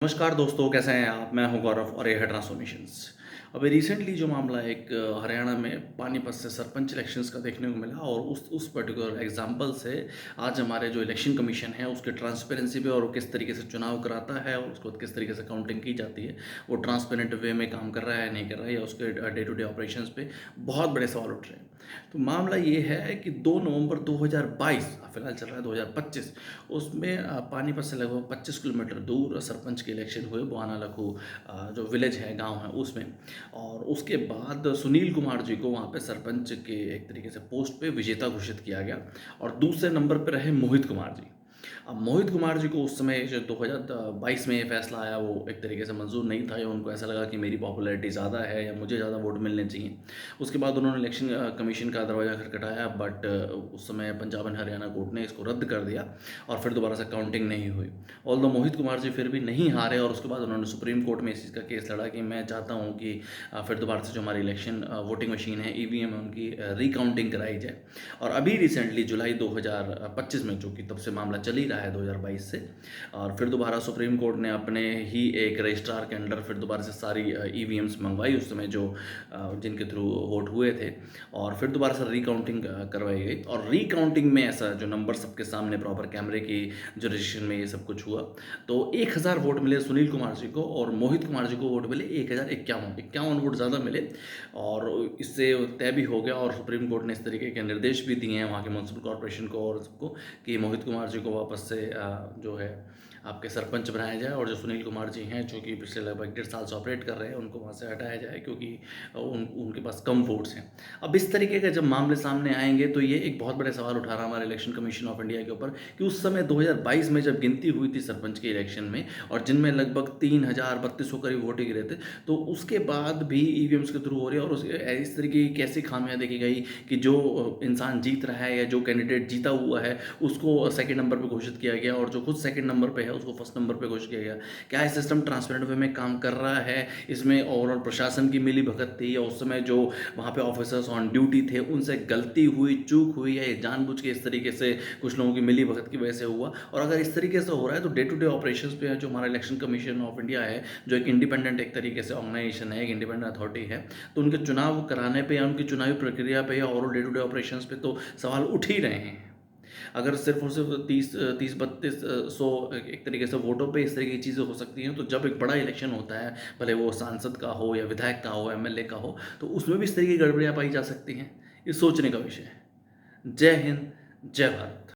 नमस्कार दोस्तों, कैसे हैं आप? मैं हूं गौरव और ये है ट्रांसफॉर्मेशंस। अभी रिसेंटली जो मामला एक हरियाणा में पानीपत से सरपंच इलेक्शंस का देखने को मिला और उस पर्टिकुलर एग्जांपल से आज हमारे जो इलेक्शन कमीशन है उसके ट्रांसपेरेंसी पे और वो किस तरीके से चुनाव कराता है और उसको किस तरीके से काउंटिंग की जाती है, वो ट्रांसपेरेंट वे में काम कर रहा है नहीं कर रहा है, या उसके डे टू डे ऑपरेशंस पे बहुत बड़े सवाल उठ रहे हैं। तो मामला ये है कि 2 नवंबर 2022, फिलहाल चल रहा है 2025, उसमें पानीपत से लगभग 25 किलोमीटर दूर सरपंच के इलेक्शन हुए बुआना लखू, जो विलेज है, गांव है, उसमें। और उसके बाद सुनील कुमार जी को वहाँ पे सरपंच के एक तरीके से पोस्ट पे विजेता घोषित किया गया और दूसरे नंबर पर रहे मोहित कुमार जी। अब मोहित कुमार जी को उस समय जो 2022 में ये फैसला आया वो एक तरीके से मंजूर नहीं था, या उनको ऐसा लगा कि मेरी पॉपुलैरिटी ज़्यादा है या मुझे ज़्यादा वोट मिलने चाहिए। उसके बाद उन्होंने इलेक्शन कमीशन का दरवाज़ा खटखटाया, बट उस समय पंजाब एंड हरियाणा कोर्ट ने इसको रद्द कर दिया और फिर दोबारा से काउंटिंग नहीं हुई। ऑल्दो मोहित कुमार जी फिर भी नहीं हारे और उसके बाद उन्होंने सुप्रीम कोर्ट में इस चीज़ का केस लड़ा कि मैं चाहता हूँ कि फिर दोबारा से जो हमारी इलेक्शन वोटिंग मशीन है, ईवीएम है, उनकी रिकाउंटिंग कराई जाए। और अभी रिसेंटली जुलाई 2025 में, जो कि तब से मामला चल ही रहा है 2022 से, और फिर दोबारा सुप्रीम कोर्ट ने अपने ही एक रजिस्ट्रार के अंडर फिर दोबारा से सारी ईवीएम्स मंगवाई उस समय, जो जिनके थ्रू वोट हुए थे, और फिर दोबारा से रिकाउंटिंग करवाई गई। और रिकाउंटिंग में ऐसा जो नंबर सबके सामने प्रॉपर कैमरे की जो रजिस्ट्रेशन में ये सब कुछ हुआ, तो 1000 वोट मिले सुनील कुमार जी को और मोहित कुमार जी को वोट मिले 1051 वोट ज़्यादा मिले। और इससे तय भी हो गया और सुप्रीम कोर्ट ने इस तरीके के निर्देश भी दिए हैं वहाँ के म्यूनसिपल कॉरपोरेशन को और सबको कि मोहित कुमार जी को वापस से जो है आपके सरपंच बनाया जाए, और जो सुनील कुमार जी हैं जो कि पिछले लगभग 1.5 साल से ऑपरेट कर रहे हैं उनको वहाँ से हटाया जाए, क्योंकि उनके पास कम वोट्स हैं। अब इस तरीके के जब मामले सामने आएंगे तो ये एक बहुत बड़े सवाल उठा रहा है हमारे इलेक्शन कमीशन ऑफ इंडिया के ऊपर कि उस समय 2022 में जब गिनती हुई थी सरपंच के इलेक्शन में, और जिनमें लगभग 3032 करीब वोट गिरे थे, तो उसके बाद भी ईवीएम्स के थ्रू हो रही है। और इस तरीके की कैसी खामियां देखी गई कि जो इंसान जीत रहा है या जो कैंडिडेट जीता हुआ है उसको सेकंड नंबर पे घोषित किया गया, और जो खुद सेकंड नंबर पे है उसको फर्स्ट नंबर पे घोषित किया गया। क्या ये सिस्टम ट्रांसपेरेंट वे में काम कर रहा है? इसमें ओवरऑल प्रशासन की मिली भगत थी, या उस समय जो वहाँ पे ऑफिसर्स ऑन ड्यूटी थे उनसे गलती हुई, चूक हुई, या ये जानबूझ के इस तरीके से कुछ लोगों की मिली भगत की वजह से हुआ? और अगर इस तरीके से हो रहा है तो डे टू डे ऑपरेशंस पे जो हमारा इलेक्शन कमीशन ऑफ इंडिया है, जो एक इंडिपेंडेंट एक तरीके से ऑर्गेनाइजेशन है, एक इंडिपेंडेंट अथॉरिटी है, तो उनके चुनाव कराने पे या उनकी चुनावी प्रक्रिया पे या overall day to day operations पे तो सवाल उठ ही रहे हैं। अगर सिर्फ और सिर्फ 30-32 एक तरीके से वोटों पे इस तरह की चीज़ें हो सकती हैं, तो जब एक बड़ा इलेक्शन होता है, भले वो सांसद का हो या विधायक का हो, एमएलए का हो, तो उसमें भी इस तरह की गड़बड़ियाँ पाई जा सकती हैं। ये सोचने का विषय है। जय हिंद, जय भारत।